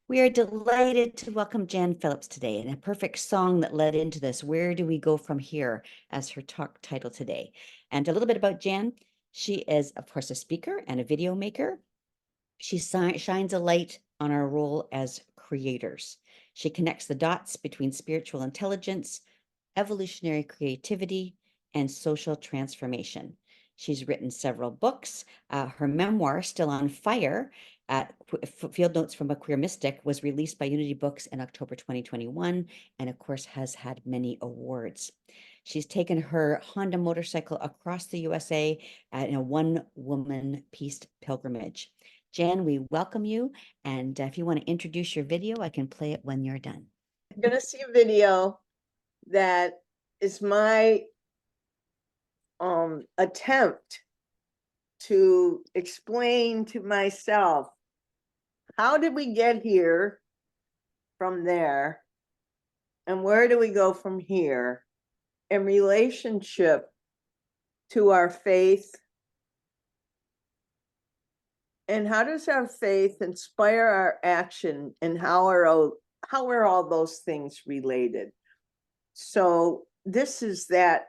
We are delighted to welcome Jan Phillips today, and a perfect song that led into this, Where Do We Go From Here, as her talk title today. And a little bit about Jan. She is, of course, a speaker and a video maker. She shines a light on our role as creators. She connects the dots between spiritual intelligence, evolutionary creativity, and social transformation. She's written several books. Her memoir, Still on Fire, Field Notes from a Queer Mystic, was released by Unity Books in October 2021, and of course has had many awards. She's taken her Honda motorcycle across the USA in a one-woman peace pilgrimage. Jan, we welcome you, and if you want to introduce your video, I can play it when you're done. You're going to see a video that is my attempt to explain to myself, how did we get here from there, and where do we go from here in relationship to our faith, and how does our faith inspire our action, and how are all those things related? So this is that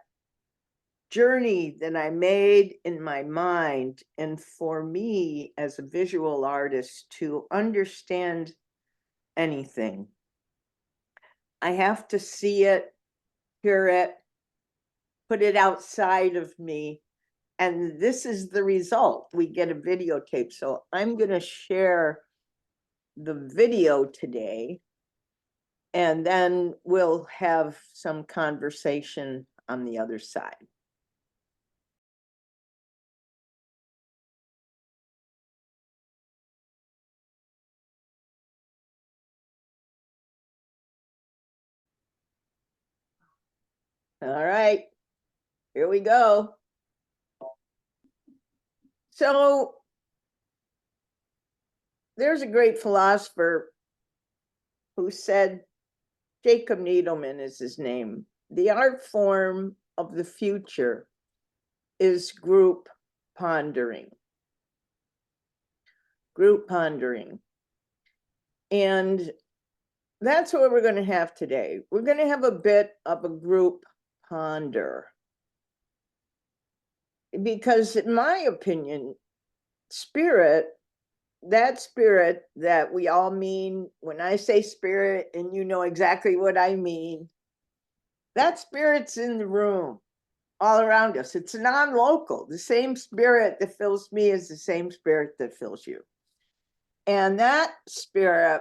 journey that I made in my mind, and for me as a visual artist to understand anything, I have to see it, hear it, put it outside of me, and this is the result. We get a videotape. So I'm going to share the video today, and then we'll have some conversation on the other side. All right, here we go. So there's a great philosopher who said, Jacob Needleman is his name, the art form of the future is group pondering. Group pondering. And that's what we're going to have today. We're going to have a bit of a group ponder. Because in my opinion, spirit, that spirit that we all mean, when I say spirit, and you know exactly what I mean, that spirit's in the room all around us. It's non-local. The same spirit that fills me is the same spirit that fills you. And that spirit,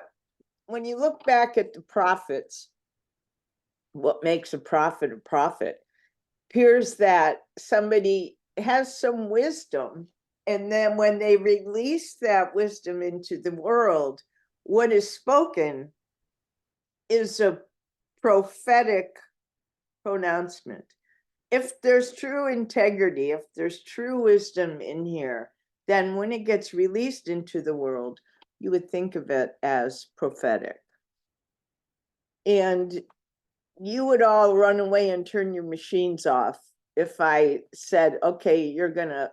when you look back at the prophets, what makes a prophet appears that somebody has some wisdom, and then when they release that wisdom into the world, what is spoken is a prophetic pronouncement. If there's true integrity, if there's true wisdom in here, then when it gets released into the world, you would think of it as prophetic. And you would all run away and turn your machines off if I said, okay, you're gonna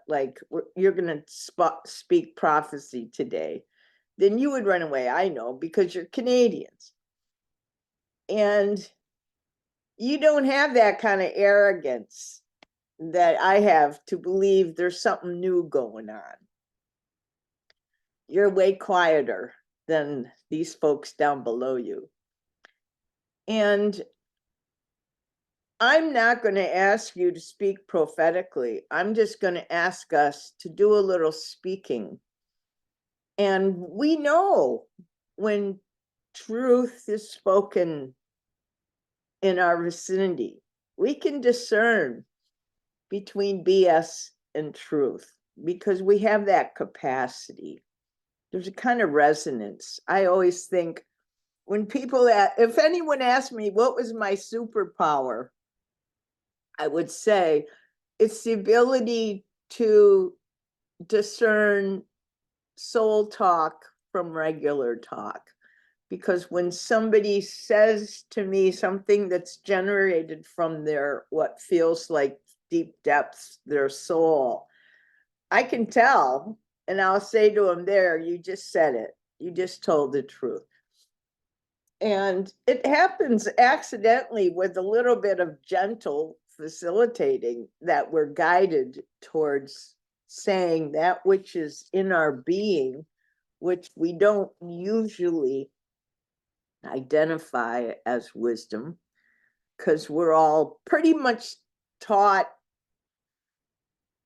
speak prophecy today. Then you would run away, I know, because you're Canadians. And you don't have that kind of arrogance that I have to believe there's something new going on. You're way quieter than these folks down below you. And I'm not going to ask you to speak prophetically. I'm just going to ask us to do a little speaking. And we know when truth is spoken in our vicinity. We can discern between BS and truth because we have that capacity. There's a kind of resonance. I always think when people, if anyone asked me what was my superpower, I would say it's the ability to discern soul talk from regular talk. Because when somebody says to me something that's generated from their, what feels like deep depths, their soul, I can tell, and I'll say to them, there, you just said it. You just told the truth. And it happens accidentally with a little bit of gentle facilitating that we're guided towards saying that which is in our being, which we don't usually identify as wisdom, because we're all pretty much taught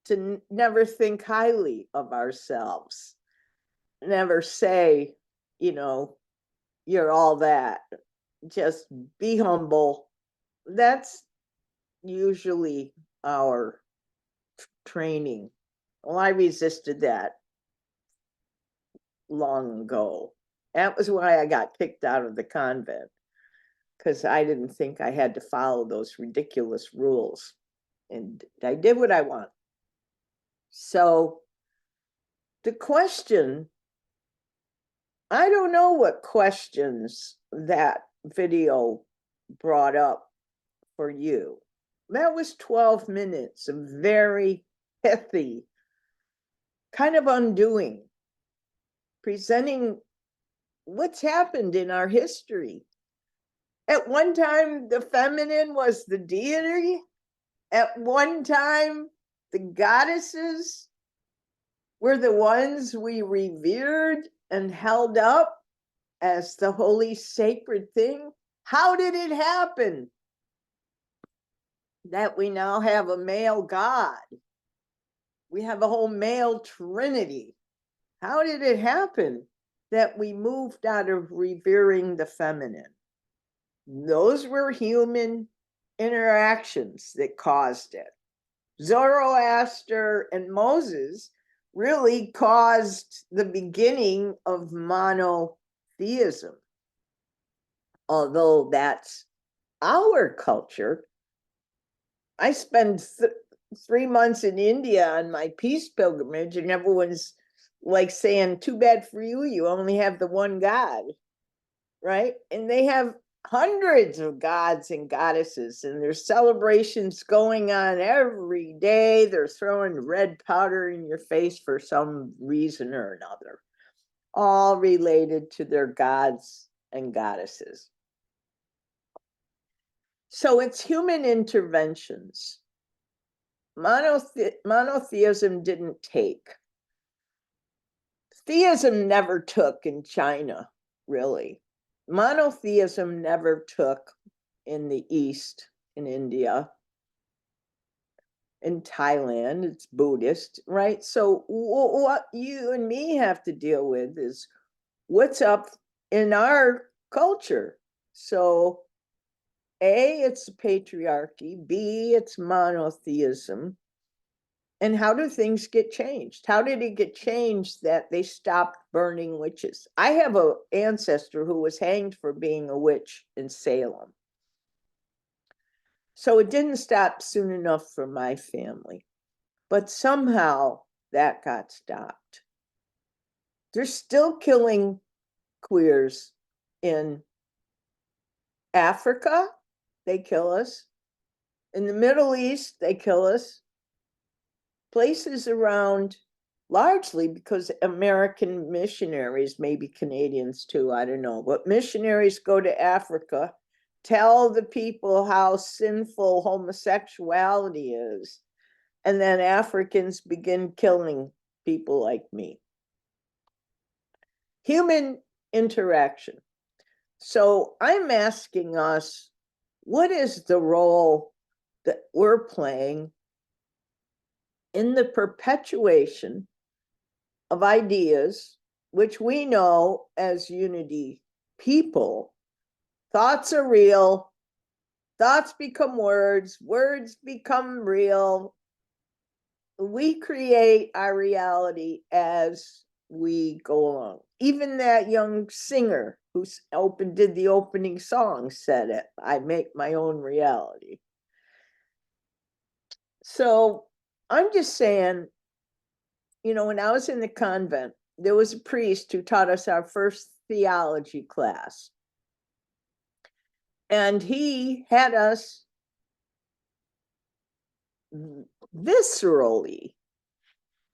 to never think highly of ourselves, never say, you're all that. Just be humble. That's usually our training. Well, I resisted that long ago. That was why I got kicked out of the convent, because I didn't think I had to follow those ridiculous rules. And I did what I want. So the question, I don't know what questions that video brought up for you. That was 12 minutes of very pithy, kind of undoing, presenting what's happened in our history. At one time, the feminine was the deity. At one time, the goddesses were the ones we revered and held up as the holy sacred thing. How did it happen that we now have a male god? We have a whole male trinity. How did it happen that we moved out of revering the feminine? Those were human interactions that caused it. Zoroaster and Moses really caused the beginning of monotheism. Although that's our culture. I spent 3 months in India on my peace pilgrimage, and everyone's like saying, too bad for you, you only have the one God, right? And they have hundreds of gods and goddesses, and there's celebrations going on every day. They're throwing red powder in your face for some reason or another, all related to their gods and goddesses. So it's human interventions. Monotheism didn't take. Theism never took in China, really. Monotheism never took in the East, in India, in Thailand. It's Buddhist, right? So what you and me have to deal with is what's up in our culture. So A, it's patriarchy. B, it's monotheism. And how do things get changed? How did it get changed that they stopped burning witches? I have an ancestor who was hanged for being a witch in Salem. So it didn't stop soon enough for my family. But somehow that got stopped. They're still killing queers in Africa. They kill us. In the Middle East, they kill us. Places around, largely because American missionaries, maybe Canadians too, I don't know, but missionaries go to Africa, tell the people how sinful homosexuality is, and then Africans begin killing people like me. Human interaction. So I'm asking us, what is the role that we're playing in the perpetuation of ideas, which we know as unity people? Thoughts are real, thoughts become words, words become real. We create our reality as we go along. Even that young singer who did the opening song said it, I make my own reality. So I'm just saying, when I was in the convent, there was a priest who taught us our first theology class. And he had us viscerally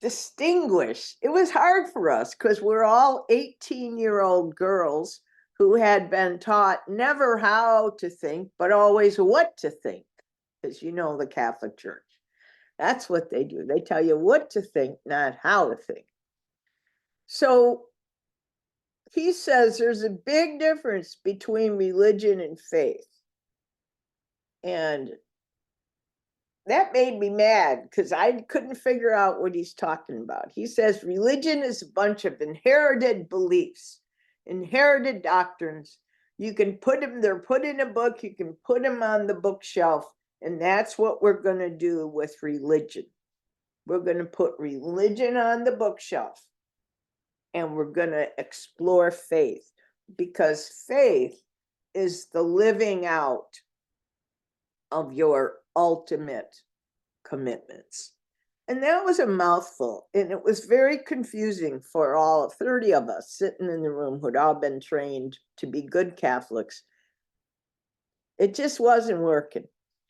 distinguish. It was hard for us because we're all 18-year-old girls who had been taught never how to think, but always what to think. Because you know the Catholic Church. That's what they do. They tell you what to think, not how to think. So he says there's a big difference between religion and faith. And that made me mad because I couldn't figure out what he's talking about. He says religion is a bunch of inherited beliefs, inherited doctrines. You can put them, they're put in a book, you can put them on the bookshelf, and that's what we're going to do with religion. We're going to put religion on the bookshelf, and we're going to explore faith, because faith is the living out of your ultimate commitments. And that was a mouthful, and it was very confusing for all 30 of us sitting in the room who'd all been trained to be good Catholics. It just wasn't working.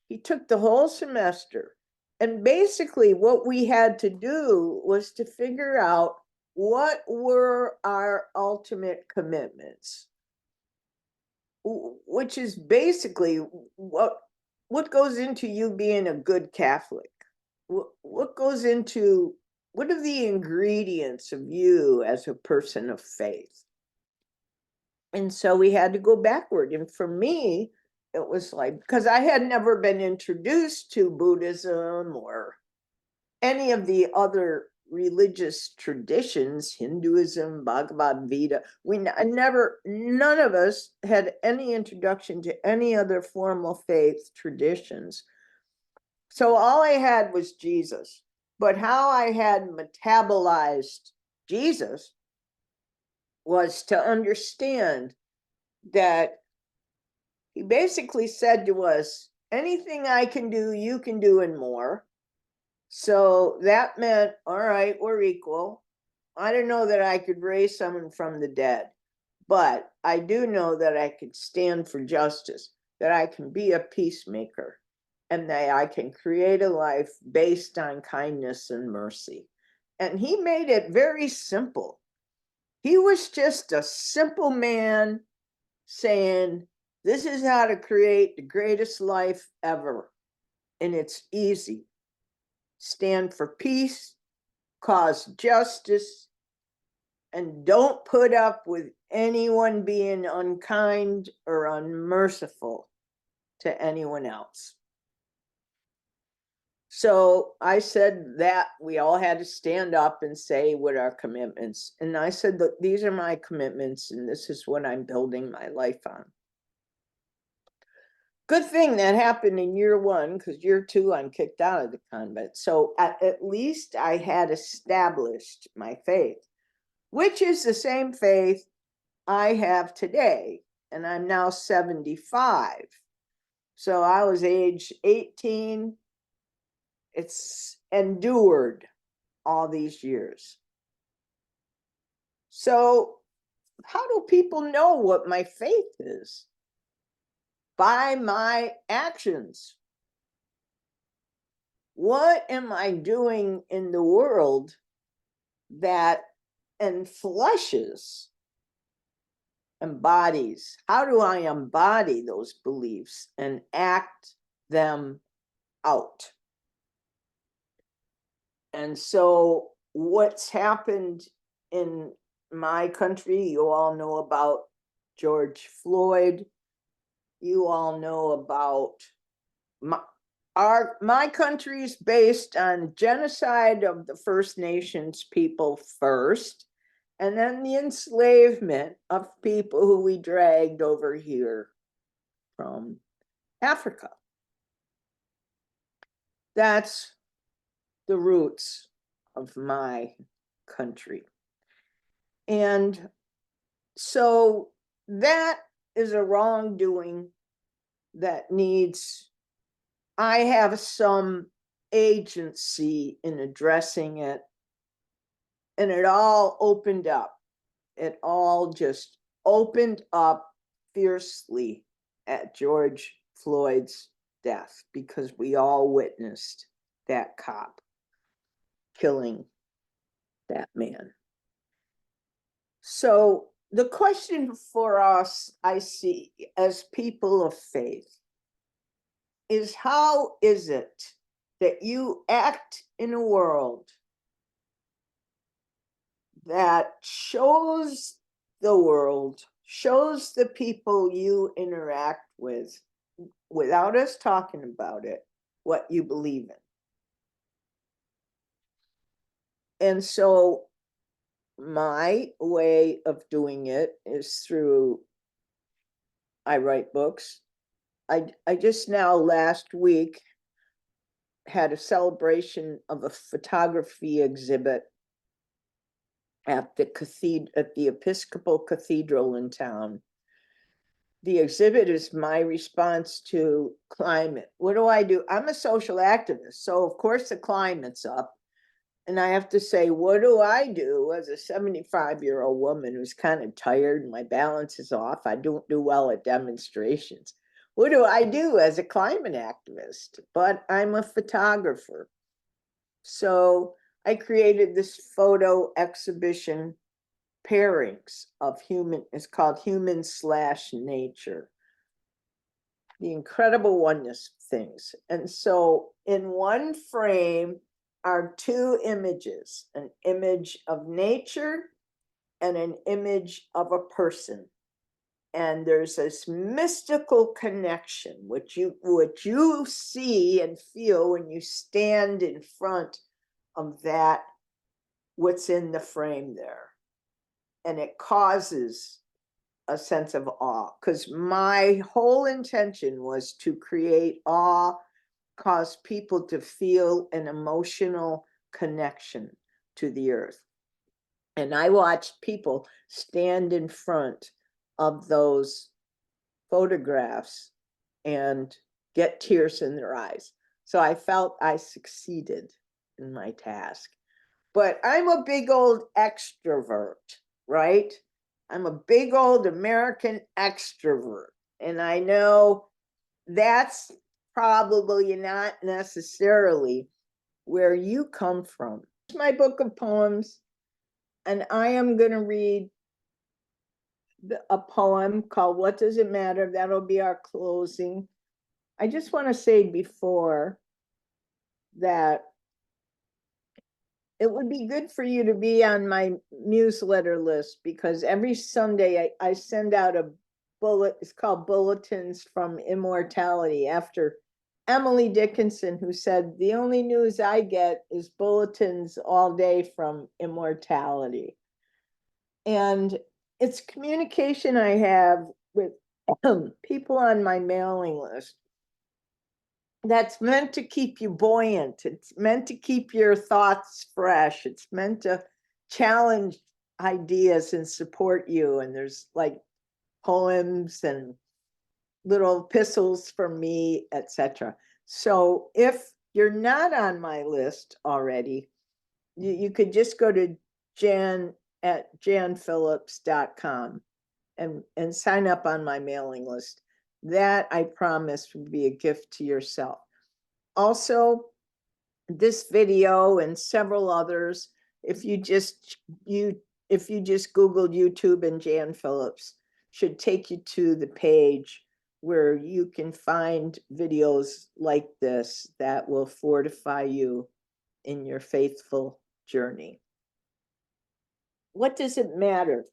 He took the whole semester, and basically what we had to do was to figure out what were our ultimate commitments, which is basically what goes into you being a good Catholic. What goes into, what are the ingredients of you as a person of faith? And so we had to go backward. And for me, it was like, because I had never been introduced to Buddhism or any of the other religious traditions, Hinduism, Bhagavad Gita. None of us had any introduction to any other formal faith traditions. So all I had was Jesus. But how I had metabolized Jesus was to understand that he basically said to us, anything I can do, you can do and more. So that meant, all right, we're equal. I don't know that I could raise someone from the dead, but I do know that I could stand for justice, that I can be a peacemaker, and that I can create a life based on kindness and mercy. And he made it very simple. He was just a simple man saying, this is how to create the greatest life ever. And it's easy. Stand for peace, cause justice, and don't put up with anyone being unkind or unmerciful to anyone else. So I said that we all had to stand up and say what our commitments. And I said that these are my commitments and this is what I'm building my life on. Good thing that happened in year one, because year two, I'm kicked out of the convent. So at least I had established my faith, which is the same faith I have today. And I'm now 75. So I was age 18. It's endured all these years. So how do people know what my faith is? By my actions. What am I doing in the world that enfleshes, embodies? How do I embody those beliefs and act them out? And so what's happened in my country, you all know about George Floyd. You all know about my country is based on genocide of the First Nations people first, and then the enslavement of people who we dragged over here from Africa. That's the roots of my country. And so that is a wrongdoing that needs, I have some agency in addressing it. And it all opened up. It all just opened up fiercely at George Floyd's death, because we all witnessed that cop killing that man. So The question for us, I see, as people of faith, is how is it that you act in a world that shows the world, shows the people you interact with, without us talking about it, what you believe in? And so my way of doing it is through, I write books. I just now last week had a celebration of a photography exhibit at the Episcopal Cathedral in town. The exhibit is my response to climate. What do? I'm a social activist, so of course the climate's up. And I have to say, what do I do as a 75-year-old woman who's kind of tired and my balance is off? I don't do well at demonstrations. What do I do as a climate activist? But I'm a photographer. So I created this photo exhibition pairings of it's called Human/Nature, the incredible oneness of things. And so in one frame are two images, an image of nature and an image of a person. And there's this mystical connection, which you see and feel when you stand in front of that, what's in the frame there. And it causes a sense of awe, because my whole intention was to create awe, cause people to feel an emotional connection to the earth. And I watched people stand in front of those photographs and get tears in their eyes. So I felt I succeeded in my task. But I'm a big old extrovert, right? I'm a big old American extrovert. And I know that's probably not necessarily where you come from. It's my book of poems, and I am going to read a poem called What Does It Matter? That'll be our closing. I just want to say before that it would be good for you to be on my newsletter list, because every Sunday I send out a bullet. It's called Bulletins from Immortality, after Emily Dickinson, who said, the only news I get is bulletins all day from immortality. And it's communication I have with people on my mailing list that's meant to keep you buoyant. It's meant to keep your thoughts fresh. It's meant to challenge ideas and support you. And there's like poems and little epistles from me, etc. So if you're not on my list already, you could just go to jan@janphillips.com and sign up on my mailing list. That, I promise, would be a gift to yourself. Also, this video and several others, if you just Googled YouTube and Jan Phillips, should take you to the page where you can find videos like this that will fortify you in your faithful journey. What does it matter?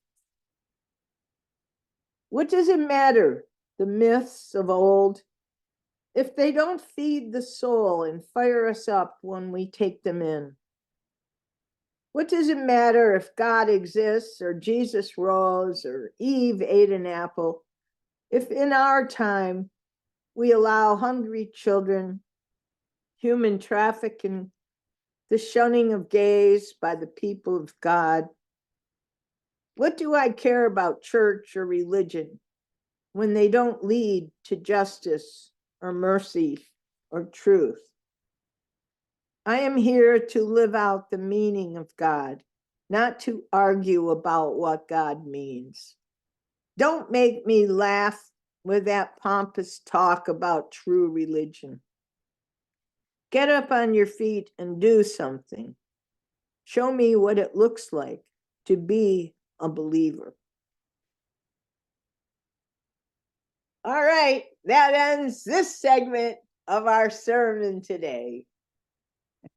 What does it matter? The myths of old, if they don't feed the soul and fire us up when we take them in. What does it matter if God exists, or Jesus rose, or Eve ate an apple, if in our time we allow hungry children, human trafficking, the shunning of gays by the people of God? What do I care about church or religion when they don't lead to justice or mercy or truth? I am here to live out the meaning of God, not to argue about what God means. Don't make me laugh with that pompous talk about true religion. Get up on your feet and do something. Show me what it looks like to be a believer. right, that ends this segment of our sermon today.